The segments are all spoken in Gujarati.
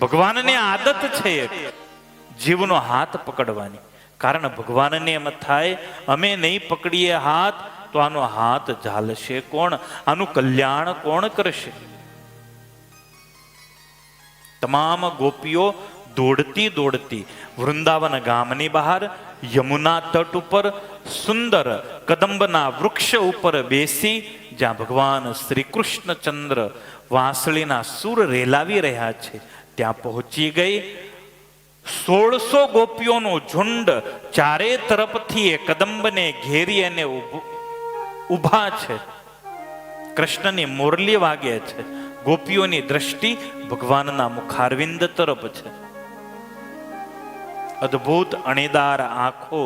ભગવાનને આદત છે જીવનો હાથ પકડવાની. કારણ ભગવાનને એમ થાય અમે નહીં પકડીએ હાથ તો આનો હાથ ઝાલશે કોણ, આનું કલ્યાણ કોણ કરશે? તમામ ગોપીઓ દોડતી દોડતી વૃંદાવન ગામની બહાર યમુના તટ ઉપર સુંદર કદંબના વૃક્ષ ઉપર બેસી, જ્યાં ભગવાન શ્રી કૃષ્ણચંદ્ર વાંસળીના સૂર રેલાવી રહ્યા છે, ત્યાં પહોંચી ગઈ. 1600 ગોપીઓનું ઝુંડ ચારે તરફથી એ કદંબને ઘેરી અને ઊભા છે. કૃષ્ણની મોરલી વાગે છે. ગોપીઓની દ્રષ્ટિ ભગવાનના મુખારવિંદ તરફ છે. અદ્ભુત અણીદાર આંખો,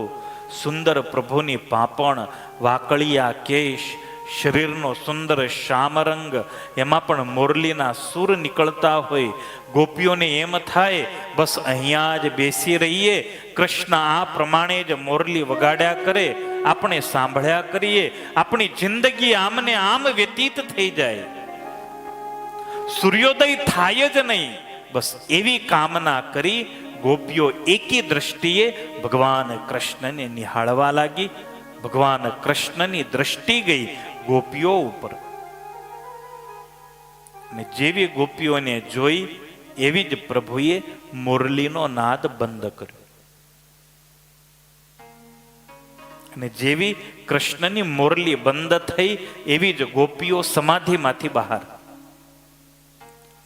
સુંદર પ્રભુની પાંપણ, વાકળિયા કેશ, શરીરનો સુંદર શ્યામરંગ, એમાં પણ મોરલીના સૂર નીકળતા હોય. ગોપીઓને એમ થાય બસ અહીંયા જ બેસી રહીએ, કૃષ્ણ આ પ્રમાણે જ મોરલી વગાડ્યા કરે, આપણે સાંભળ્યા કરીએ, આપણી જિંદગી આમને આમ વ્યતીત થઈ જાય, સૂર્યોદય થાય જ નહીં. બસ એવી કામના કરી ગોપીઓ એકી દ્રષ્ટિએ ભગવાન કૃષ્ણને નિહાળવા લાગી. ભગવાન કૃષ્ણની દ્રષ્ટિ ગઈ ગોપીઓ ઉપર, અને જેવી ગોપીઓને જોઈ એવી જ પ્રભુએ મુરલીનો નાદ બંધ કર્યો. અને જેવી કૃષ્ણની મુરલી બંધ થઈ એવી જ ગોપીઓ સમાધિમાંથી બહાર,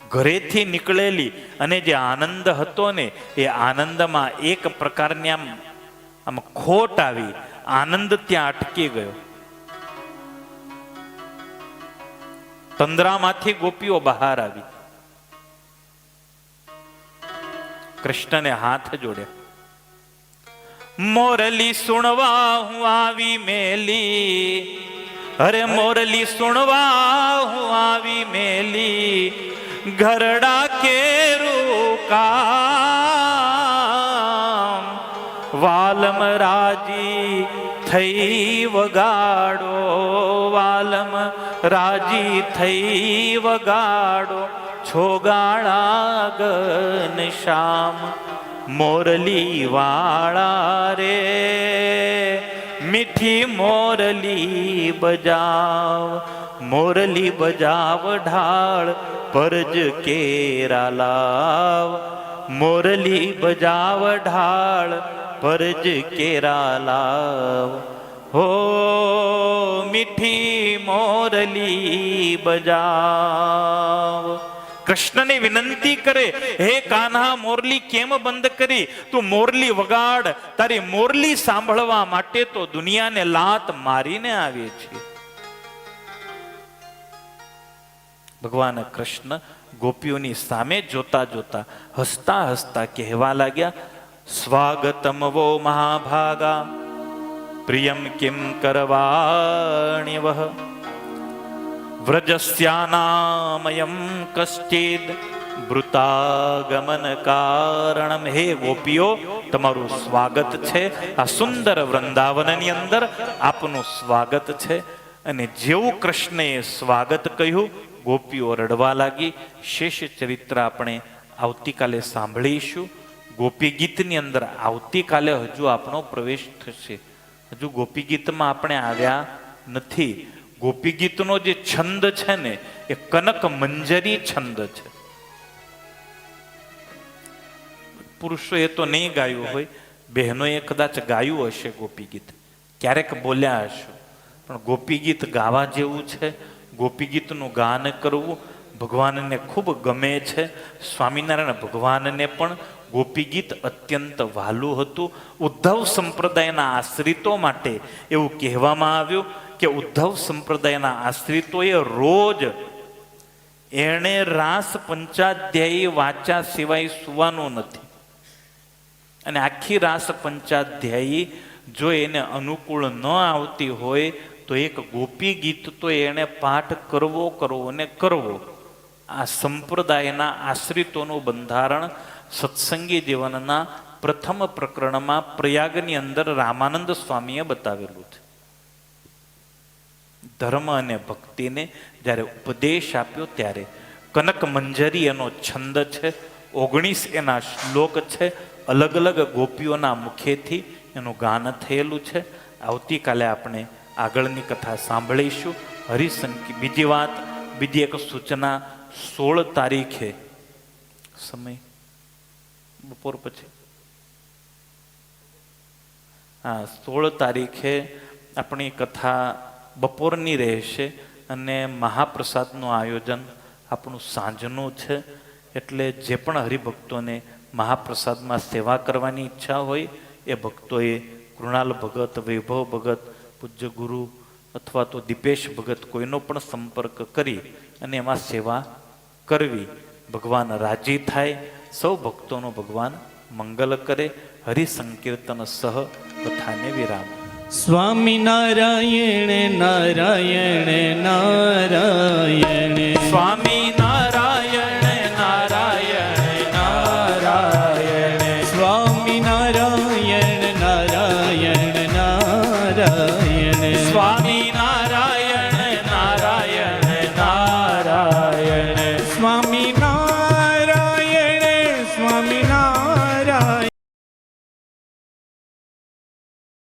ઘરેથી નીકળેલી અને જે આનંદ હતો ને એ આનંદમાં એક પ્રકારની આમ ખોટ આવી, આનંદ ત્યાં અટકી ગયો. તંદ્રામાંથી ગોપીઓ બહાર આવી, કૃષ્ણને હાથ જોડ્યા. મોરલી સુણવા હું આવી મેલી, અરે મોરલી સુણવા હું આવી મેલી, ઘરડા કેરું કામ, વાલમ રાજી થઈ વગાડો, વાલમ રાજી થઈ વગાડો, છોગાળા ગન શ્યામ મોરલી વાળા રે, મીઠી મોરલી બજાવ, મોરલી બજાવ ઢાળ પરજ કેરા લાવ, મોરલી બજાવ ઢાળ પરજ કેરા લાવ, હો મીઠી મોરલી બજાવ. કૃષ્ણને વિનંતી કરે, હે કાન્હા મોરલી કેમ બંધ કરી? તું મોરલી વગાડ, તારી મોરલી સાંભળવા માટે તો દુનિયાને લાત મારીને આવીએ છીએ. ભગવાન કૃષ્ણ ગોપીઓની સામે જોતા જોતા હસતા હસતા કહેવા લાગ્યા, સ્વાગતમ વો મહાભાગા, પ્રિયમ કિમ કરવાણ્યવઃ, વ્રજસ્યાનામયમ કશ્ચિદ બ્રુતાગમન કારણમ. હે ગોપીઓ, તમારું સ્વાગત છે આ સુંદર વૃંદાવનની અંદર, આપનું સ્વાગત છે. અને જેવું કૃષ્ણએ સ્વાગત કહ્યું, ગોપીઓ રડવા લાગી. શેષ ચરિત્ર આપણે આવતીકાલે સાંભળીશું. ગોપી ગીતની અંદર આવતીકાલે હજુ આપણો પ્રવેશ થશે. હજુ ગોપી ગીતમાં આપણે આવ્યા નથી. ગોપી ગીતનો જે છંદ છે ને એ કનક મંજરી છંદ છે. પુરુષોએ તો નહીં ગાયું હોય, બહેનોએ કદાચ ગાયું હશે ગોપી ગીત, ક્યારેક બોલ્યા હશે, પણ ગોપી ગીત ગાવા જેવું છે. ગોપી ગીતનું ગાન કરવું ભગવાનને ખૂબ ગમે છે. સ્વામિનારાયણ ભગવાનને પણ ગોપી ગીત અત્યંત વહાલું હતું. ઉદ્ધવ સંપ્રદાયના આશ્રિતો માટે એવું કહેવામાં આવ્યું કે ઉદ્ધવ સંપ્રદાયના આશ્રિતોએ રોજ એણે રાસ પંચાધ્યાયી વાંચ્યા સિવાય સુવાનું નથી. અને આખી રાસ પંચાધ્યાયી જો એને અનુકૂળ ન આવતી હોય તો એક ગોપી ગીત તો એને પાઠ કરવો ને કરવો. આ સંપ્રદાયના આશ્રિતોનું બંધારણ સત્સંગી જીવનના પ્રથમ પ્રકરણમાં પ્રયાગની અંદર રામાનંદ સ્વામીએ બતાવેલું છે. ધર્મ અને ભક્તિને જ્યારે ઉપદેશ આપ્યો ત્યારે કનક મંજરી એનો છંદ છે. 19 એના શ્લોક છે. અલગ અલગ ગોપીઓના મુખેથી એનું ગાન થયેલું છે. આવતીકાલે આપણે આગળની કથા સાંભળીશું. હરિસંકી બીજી વાત, બીજી એક સૂચના, 16 તારીખે સમય બપોર પછી, હા 16 તારીખે આપણી કથા બપોરની રહેશે અને મહાપ્રસાદનું આયોજન આપણું સાંજનું છે. એટલે જે પણ હરિભક્તોને મહાપ્રસાદમાં સેવા કરવાની ઈચ્છા હોય એ ભક્તોએ કૃણાલ ભગત, વૈભવ ભગત, પૂજ્ય ગુરુ અથવા તો દીપેશ ભગત કોઈનો પણ સંપર્ક કરી અને એમાં સેવા કરવી. ભગવાન રાજી થાય, સૌ ભક્તોનો ભગવાન મંગલ કરે. હરિસંકીર્તન સહ કથાને વિરામ. સ્વામી નારાયણ નારાયણ નારાયણ, સ્વામી નારાયણ નારાયણ નારાયણ, સ્વામી નારાયણ નારાયણ નારાયણ, સ્વામી નારાયણ નારાયણ નારાયણ, સ્વામી નારાયણ સ્વામી